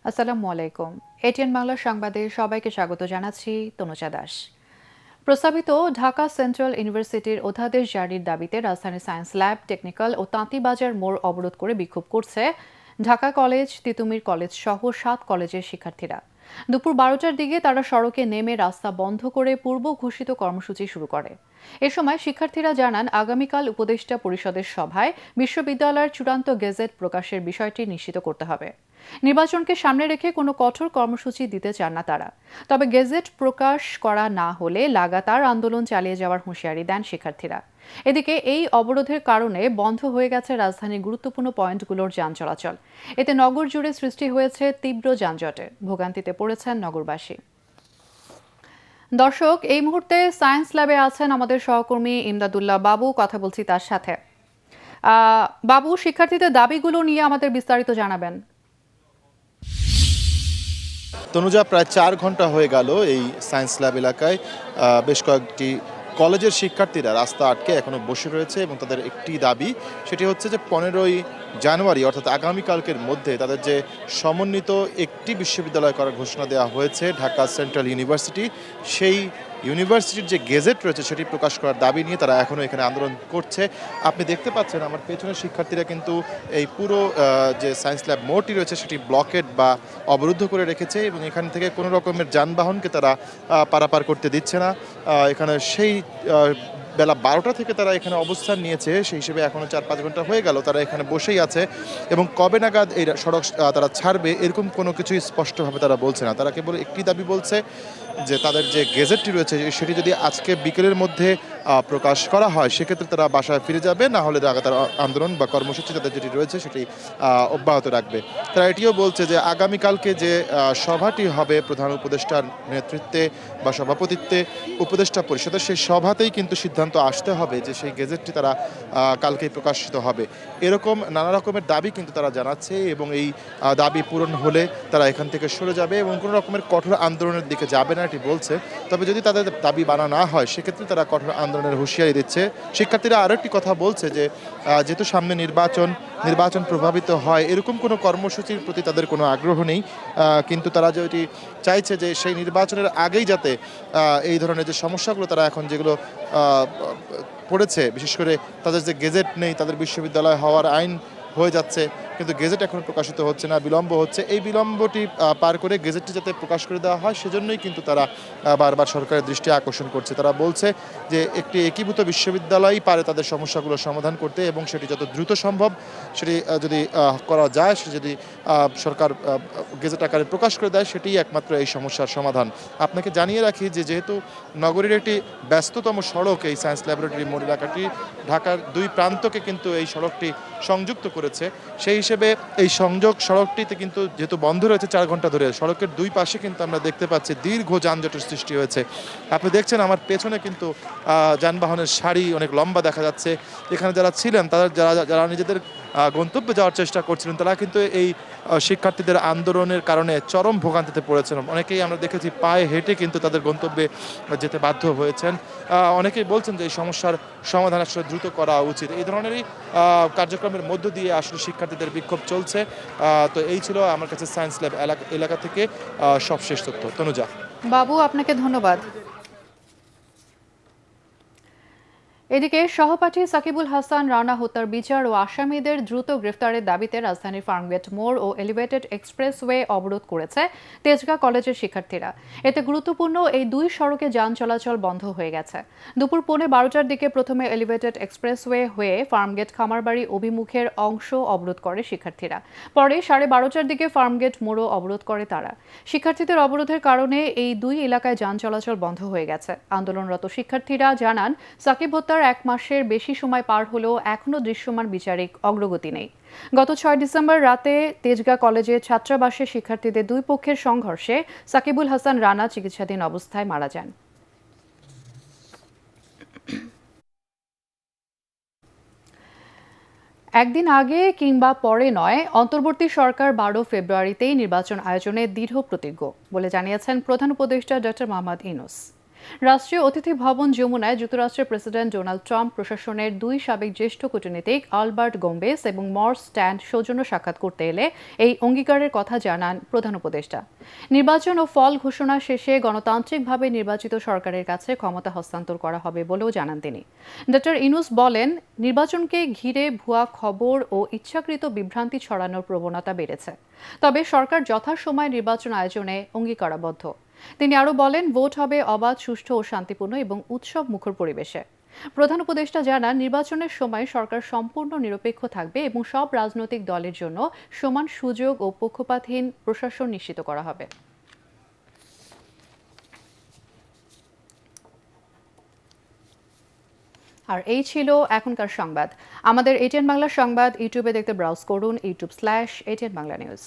আসসালামু আলাইকুম। এটিএন বাংলার সংবাদে সবাইকে স্বাগত জানাচ্ছি তনুজা দাস। প্রস্তাবিত ঢাকা সেন্ট্রাল ইউনিভার্সিটির অধ্যাদেশ জারির দাবিতে রাজধানীর সায়েন্স ল্যাব, টেকনিক্যাল ও তাঁতীবাজার মোড় অবরোধ করে বিক্ষোভ করছে ঢাকা কলেজ, তিতুমির কলেজ সহ 7 কলেজের শিক্ষার্থীরা। দুপুর 12টার দিকে তারা সড়কে নেমে রাস্তা বন্ধ করে পূর্ব ঘোষিত কর্মসূচি শুরু করে। এ সময় শিক্ষার্থীরা জানান, আগামীকাল উপদেষ্টা পরিষদের সভায় বিশ্ববিদ্যালয়ের চূড়ান্ত গেজেট প্রকাশের বিষয়টি নিশ্চিত করতে হবে। নির্বাচনকে সামনে রেখে কোনো কঠোর কর্মসূচি দিতে চান না তারা। তবে গেজেট প্রকাশ করা না হলে লাগাতার আন্দোলন চালিয়ে যাওয়ার হুঁশিয়ারি দেন শিক্ষার্থীরা। এদিকে এই অবরোধের কারণে বন্ধ হয়ে গেছে রাজধানীর গুরুত্বপূর্ণ পয়েন্টগুলোর যান চলাচল। এতে নগর জুড়ে সৃষ্টি হয়েছে তীব্র যানজটের। ভোগান্তিতে পড়েছেন নগরবাসী। দর্শক, এই মুহূর্তে সায়েন্স ল্যাবে আছেন আমাদের সহকর্মী ইমদাদুল্লাহ বাবু। কথা বলছি তার সাথে। বাবু, শিক্ষার্থীদের দাবিগুলো নিয়ে আমাদের বিস্তারিত জানাবেন। তনুজা, প্রায় 4 ঘন্টা হয়ে গেল এই সায়েন্স ল্যাব এলাকায় বেশ কয়েকটি কলেজের শিক্ষার্থীরা রাস্তা আটকে এখনো বসে রয়েছে এবং তাদের একটি দাবি, সেটি হচ্ছে যে 15ই জানুয়ারি অর্থাৎ আগামীকালকের মধ্যে তাদের যে সমন্বিত একটি বিশ্ববিদ্যালয় করার ঘোষণা দেওয়া হয়েছে ঢাকা সেন্ট্রাল ইউনিভার্সিটি, সেই ইউনিভার্সিটির যে গেজেট রয়েছে সেটি প্রকাশ করার দাবি নিয়ে তারা এখনও এখানে আন্দোলন করছে। আপনি দেখতে পাচ্ছেন আমার পেছনের শিক্ষার্থীরা কিন্তু এই পুরো যে সায়েন্স ল্যাব মোড়টি রয়েছে সেটি ব্লকেড বা অবরুদ্ধ করে রেখেছে এবং এখান থেকে কোনো রকমের যানবাহনকে তারা পারাপার করতে দিচ্ছে না। এখানে সেই বেলা 12টা থেকে তারা এখানে অবস্থান নিয়েছে, সেই হিসেবে এখনও 4-5 ঘন্টা হয়ে গেল তারা এখানে বসেই আছে এবং কবে নাগাদ এই সড়ক তারা ছাড়বে এরকম কোনো কিছুই স্পষ্টভাবে তারা বলছে না। তারা কেবল একটি দাবি বলছে যে তাদের যে গেজেটটি রয়েছে সেটি যদি আজকে বিকেলের মধ্যে প্রকাশ করা হয় সেক্ষেত্রে তারা বাসায় ফিরে যাবে, না হলে লাগাতার আন্দোলন বা কর্মসূচি তাদের যেটি রয়েছে সেটি অব্যাহত রাখবে। তারা এটিও বলছে যে আগামীকালকে যে সভাটি হবে প্রধান উপদেষ্টার নেতৃত্বে বা সভাপতিত্বে উপদেষ্টা পরিষদের, সেই সভাতেই কিন্তু সিদ্ধান্ত আসতে হবে যে সেই গেজেটটি তারা কালকেই প্রকাশিত হবে। এরকম নানা রকমের দাবি কিন্তু তারা জানাচ্ছে এবং এই দাবি পূরণ হলে তারা এখান থেকে সরে যাবে এবং কোনো রকমের কঠোর আন্দোলনের দিকে যাবে না এটি বলছে। তবে যদি তাদের দাবি মানা না হয় সেক্ষেত্রে তারা কঠোর আন্দোলনের হুঁশিয়ারি দিচ্ছে। শিক্ষার্থীরা আরও একটি কথা বলছে যে যেহেতু সামনে নির্বাচন প্রভাবিত হয় এরকম কোনো কর্মসূচির প্রতি তাদের কোনো আগ্রহ নেই, কিন্তু তারা যেটি চাইছে যে সেই নির্বাচনের আগেই যাতে এই ধরনের যে সমস্যাগুলো তারা এখন যেগুলো পড়েছে, বিশেষ করে তাদের যে গেজেট নেই, তাদের বিশ্ববিদ্যালয় হওয়ার আইন হয়ে যাচ্ছে কিন্তু গেজেট এখন প্রকাশিত হচ্ছে না, বিলম্ব হচ্ছে। এই বিলম্বটি পার করে গেজেটটি যাতে প্রকাশ করে দেওয়া হয় সেজন্যই কিন্তু তারা বারবার সরকারের দৃষ্টি আকর্ষণ করছে। তারা বলছে যে একটি একীভূত বিশ্ববিদ্যালয়ই পারে তাদের সমস্যাগুলোর সমাধান করতে এবং সেটি যত দ্রুত সম্ভব সেটি যদি করা যায়, সে যদি সরকার গেজেট আকারে প্রকাশ করে দেয় সেটিই একমাত্র এই সমস্যার সমাধান। আপনাকে জানিয়ে রাখি যে যেহেতু নগরীর একটি ব্যস্ততম সড়ক এই সায়েন্স ল্যাবরেটরি মোড় এলাকাটি, ঢাকার 2 প্রান্তকে কিন্তু এই সড়কটি সংযুক্ত করেছে, সেই হিসেবে এই সংযোগ সড়কটিতে কিন্তু যেহেতু বন্ধ রয়েছে 4 ঘন্টা ধরে, সড়কের 2 পাশে কিন্তু আমরা দেখতে পাচ্ছি দীর্ঘ যানজটের সৃষ্টি হয়েছে। আপনি দেখছেন আমার পেছনে কিন্তু যানবাহনের সারি অনেক লম্বা দেখা যাচ্ছে। এখানে যারা ছিলেন যারা নিজেদের গন্তব্যে যাওয়ার চেষ্টা করছিলেন তারা কিন্তু এই শিক্ষার্থীদের আন্দোলনের কারণে চরম ভোগান্তিতে পড়েছেন। অনেকেই আমরা দেখেছি পায়ে হেঁটে কিন্তু তাদের গন্তব্যে যেতে বাধ্য হয়েছেন। অনেকেই বলছেন যে এই সমস্যার সমাধান আসলে দ্রুত করা উচিত। এই ধরনেরই কার্যক্রমের মধ্য দিয়ে আসলে শিক্ষার্থীদের বিক্ষোভ চলছে। তো এই ছিল আমার কাছে সায়েন্স ল্যাব এলাকা থেকে সবশেষ তথ্য। তনুজা। বাবু, আপনাকে ধন্যবাদ। এদিকে সহপাঠী সাকিবুল হাসান রানা হত্যার বিচার ও আসামিদের দ্রুত গ্রেফতারের দাবিতে রাজধানীর ফার্মগেট মোড় ও এলিভেটেড এক্সপ্রেসওয়ে অবরোধ করেছে তেজগাঁ কলেজের শিক্ষার্থীরা। এতে গুরুত্বপূর্ণ এই 2 সড়কে যান চলাচল বন্ধ হয়ে গেছে। দুপুর 12:15টার দিকে প্রথমে এলিভেটেড এক্সপ্রেসওয়ে হয়ে ফার্মগেট খামারবাড়ি অভিমুখের অংশ অবরোধ করে শিক্ষার্থীরা। পরে 12:30টার দিকে ফার্মগেট মোড়ও অবরোধ করে তারা। শিক্ষার্থীদের অবরোধের কারণে এই 2 এলাকায় যান চলাচল বন্ধ হয়ে গেছে। আন্দোলনরত শিক্ষার্থীরা জানান, সাকিব হত্যার 1 মাসের বেশি সময় পার হলেও এখনও দৃশ্যমান বিচারিক অগ্রগতি নেই। গত 6 ডিসেম্বর রাতে তেজগাঁ কলেজে ছাত্রাবাসে শিক্ষার্থীদের 2 পক্ষের সংঘর্ষে সাকিবুল হাসান রানা চিকিৎসাধীন অবস্থায় মারা যান। একদিন আগে কিংবা পরে নয়, অন্তর্বর্তী সরকার 12 ফেব্রুয়ারিতেই নির্বাচন আয়োজনে দৃঢ় প্রতিজ্ঞ বলে জানিয়েছেন প্রধান উপদেষ্টা ডক্টর মোহাম্মদ ইউনূস। রাষ্ট্রীয় অতিথি ভবন যমুনায় যুক্তরাষ্ট্রের প্রেসিডেন্ট ডোনাল্ড ট্রাম্প প্রশাসনের দুই সাবেক জ্যেষ্ঠ কূটনীতিক আলবার্ট গোম্বেস এবং মর্স স্ট্যান্ড সৌজন্য সাক্ষাৎ করতে এলে এই অঙ্গীকারের কথা জানান প্রধান উপদেষ্টা। নির্বাচন ও ফল ঘোষণা শেষে গণতান্ত্রিকভাবে নির্বাচিত সরকারের কাছে ক্ষমতা হস্তান্তর করা হবে বলেও জানান তিনি। ডক্টর ইনুস বলেন, নির্বাচনকে ঘিরে ভুয়া খবর ও ইচ্ছাকৃত বিভ্রান্তি ছড়ানোর প্রবণতা বেড়েছে, তবে সরকার যথাসময়ে নির্বাচন আয়োজনে অঙ্গীকারাবদ্ধ। তিনি আরও বলেন, ভোট হবে অবাধ, সুষ্ঠু ও শান্তিপূর্ণ এবং উৎসব মুখর পরিবেশে। প্রধান উপদেষ্টা জানান, নির্বাচনের সময় সরকার সম্পূর্ণ নিরপেক্ষ থাকবে এবং সব রাজনৈতিক দলের জন্য সমান সুযোগ ও পক্ষপাতহীন প্রশাসন নিশ্চিত করা হবে। আর এই ছিল এখনকার সংবাদ। আমাদের এটিএন বাংলা সংবাদ ইউটিউবে দেখতে ব্রাউজ করুন, youtube/ATN Bangla News।